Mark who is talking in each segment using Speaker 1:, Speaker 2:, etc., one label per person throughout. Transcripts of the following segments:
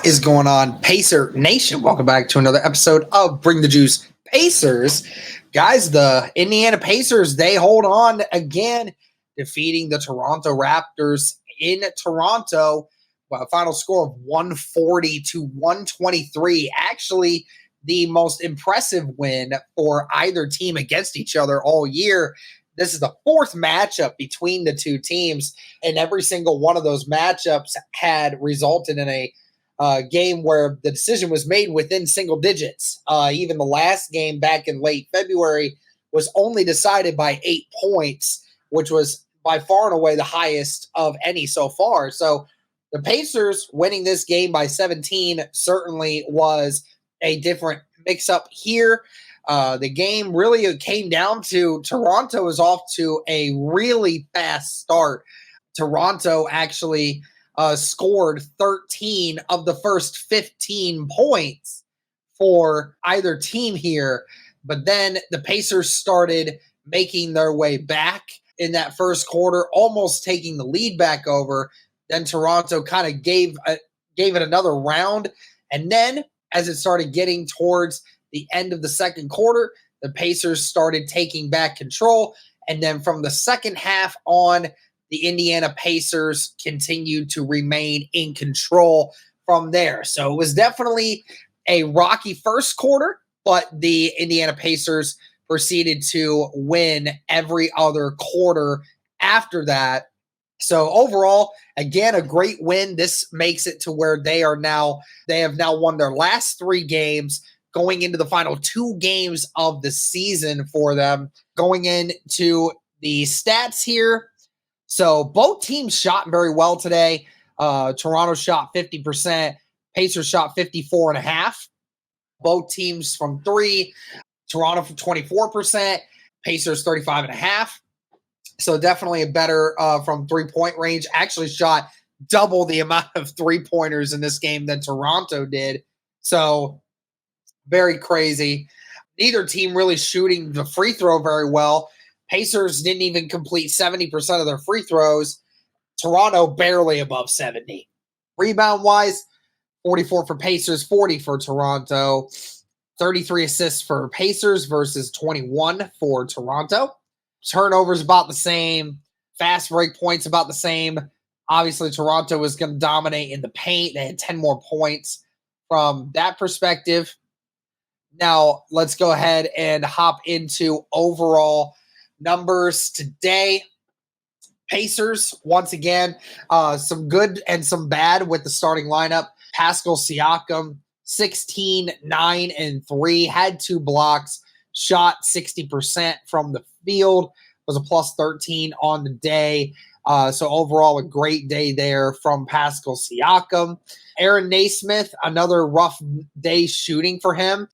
Speaker 1: What is going on, Pacer Nation? Welcome back to another episode of Bring the Juice Pacers. Guys, the Indiana Pacers, they hold on again, defeating the Toronto Raptors in Toronto. Well, a final score of 140 to 123. Actually, the most impressive win for either team against each other all year. This is the fourth matchup between the two teams, and every single one of those matchups had resulted in a game where the decision was made within single digits. Even the last game back in late February was only decided by 8 points, which was by far and away the highest of any so far. So the Pacers winning this game by 17 certainly was a different mix-up here. The game really came down to Toronto is off to a really fast start. Toronto actually scored 13 of the first 15 points for either team here. But then the Pacers started making their way back in that first quarter, almost taking the lead back over. Then Toronto kind of gave it another round. And then as it started getting towards the end of the second quarter, the Pacers started taking back control. And then from the second half on, the Indiana Pacers continued to remain in control from there. So it was definitely a rocky first quarter, but the Indiana Pacers proceeded to win every other quarter after that. So overall, again, a great win. This makes it to where they have now won their last 3 games, going into the final 2 games of the season for them. Going into the stats here, so both teams shot very well today. Toronto shot 50%. Pacers shot 54.5%. Both teams from 3. Toronto from 24%. Pacers 35.5%. So definitely a better from 3-point range. Actually shot double the amount of 3-pointers in this game than Toronto did. So very crazy. Neither team really shooting the free throw very well. Pacers didn't even complete 70% of their free throws. Toronto barely above 70. Rebound-wise, 44 for Pacers, 40 for Toronto. 33 assists for Pacers versus 21 for Toronto. Turnovers about the same. Fast break points about the same. Obviously, Toronto was going to dominate in the paint. They had 10 more points from that perspective. Now, let's go ahead and hop into overall numbers today. Pacers, once again, some good and some bad with the starting lineup. Pascal Siakam, 16, 9, and 3, had 2 blocks, shot 60% from the field, was a plus 13 on the day. So overall, a great day there from Pascal Siakam. Aaron Naismith, another rough day shooting for him.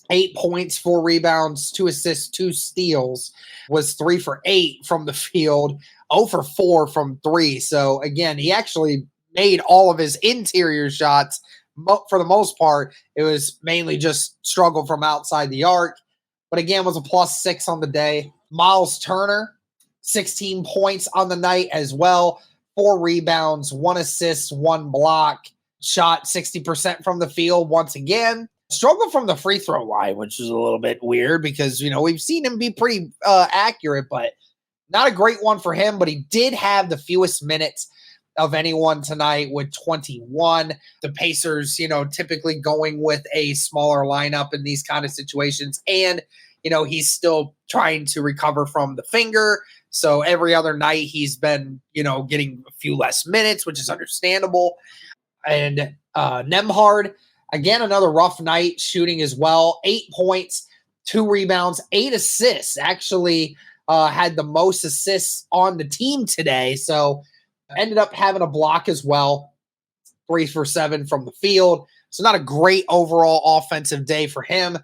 Speaker 1: 8 points, 4 rebounds, 2 assists, 2 steals, was 3 for 8 from the field, 0 for 4 from 3. So again, he actually made all of his interior shots. For the most part, it was mainly just struggle from outside the arc. But again, was a plus 6 on the day. Miles Turner, 16 points on the night as well. 4 rebounds, 1 assist, 1 block. Shot 60% from the field once again. Struggled from the free throw line, which is a little bit weird because, we've seen him be pretty accurate, but not a great one for him. But he did have the fewest minutes of anyone tonight with 21. The Pacers, typically going with a smaller lineup in these kind of situations. And, he's still trying to recover from the finger. So every other night he's been, getting a few less minutes, which is understandable. And Nembhard, again, another rough night shooting as well. 8 points, 2 rebounds, 8 assists. Actually had the most assists on the team today. So ended up having a block as well. 3 for 7 from the field. So not a great overall offensive day for him.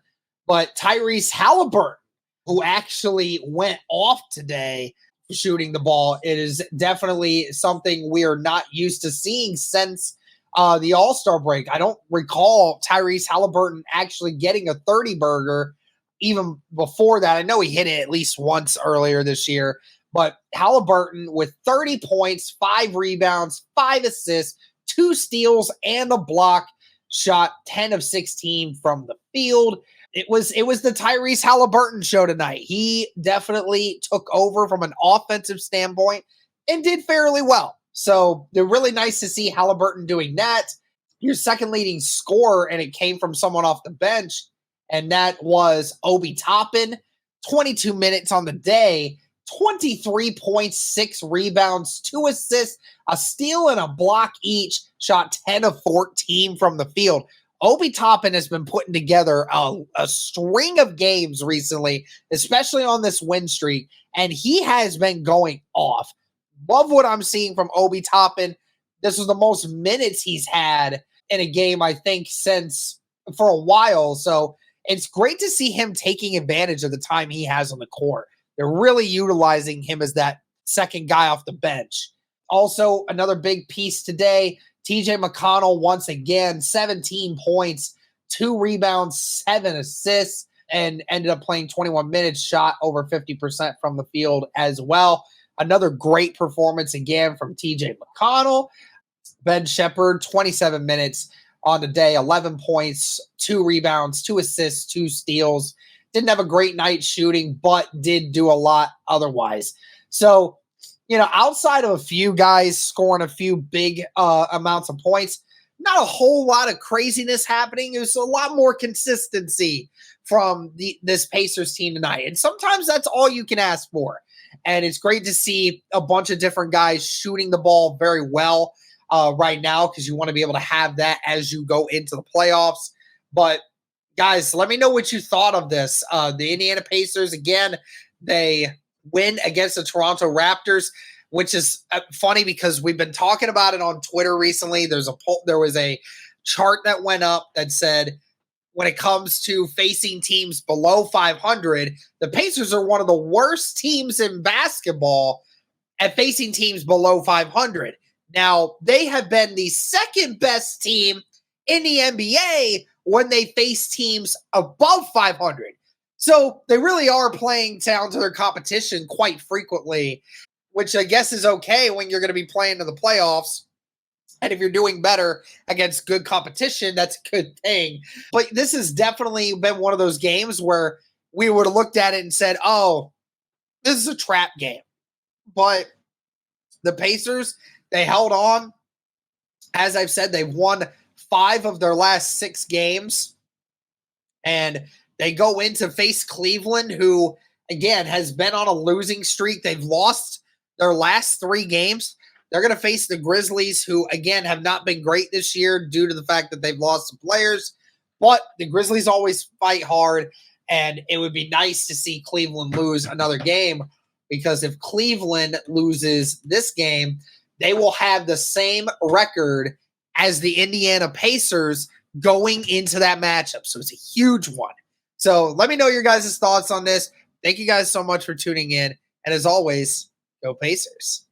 Speaker 1: But Tyrese Halliburton, who actually went off today shooting the ball, it is definitely something we are not used to seeing since the All-Star break. I don't recall Tyrese Halliburton actually getting a 30-burger even before that. I know he hit it at least once earlier this year, but Halliburton with 30 points, 5 rebounds, 5 assists, 2 steals, and a block. shot 10 of 16 from the field. It was the Tyrese Halliburton show tonight. He definitely took over from an offensive standpoint and did fairly well. So they're really nice to see Halliburton doing that. Your second leading scorer, and it came from someone off the bench, and that was Obi Toppin. 22 minutes on the day, 23 points, 6 rebounds, 2 assists, a steal, and a block each. Shot 10 of 14 from the field. Obi Toppin has been putting together a string of games recently, especially on this win streak, and he has been going off. Love what I'm seeing from Obi Toppin. This was the most minutes he's had in a game, I think, since for a while. So it's great to see him taking advantage of the time he has on the court. They're really utilizing him as that second guy off the bench. Also, another big piece today, TJ McConnell once again, 17 points, 2 rebounds, 7 assists, and ended up playing 21 minutes, shot over 50% from the field as well. Another great performance again from TJ McConnell. Ben Shepherd, 27 minutes on the day, 11 points, 2 rebounds, 2 assists, 2 steals. Didn't have a great night shooting, but did do a lot otherwise. So, outside of a few guys scoring a few big amounts of points, not a whole lot of craziness happening. There's a lot more consistency from this Pacers team tonight. And sometimes that's all you can ask for. And it's great to see a bunch of different guys shooting the ball very well right now, because you want to be able to have that as you go into the playoffs. But guys, let me know what you thought of this. The Indiana Pacers, again, they win against the Toronto Raptors, which is funny because we've been talking about it on Twitter recently. There was a chart that went up that said, when it comes to facing teams below 500, the Pacers are one of the worst teams in basketball at facing teams below 500. Now, they have been the second best team in the NBA when they face teams above 500. So they really are playing down to their competition quite frequently, which I guess is okay when you're going to be playing to the playoffs. And if you're doing better against good competition, that's a good thing. But this has definitely been one of those games where we would have looked at it and said, oh, this is a trap game. But the Pacers, they held on. As I've said, they've won 5 of their last 6 games. And they go in to face Cleveland, who, again, has been on a losing streak. They've lost their last 3 games. They're going to face the Grizzlies, who, again, have not been great this year due to the fact that they've lost some players. But the Grizzlies always fight hard, and it would be nice to see Cleveland lose another game, because if Cleveland loses this game, they will have the same record as the Indiana Pacers going into that matchup. So it's a huge one. So let me know your guys' thoughts on this. Thank you guys so much for tuning in. And as always, go Pacers.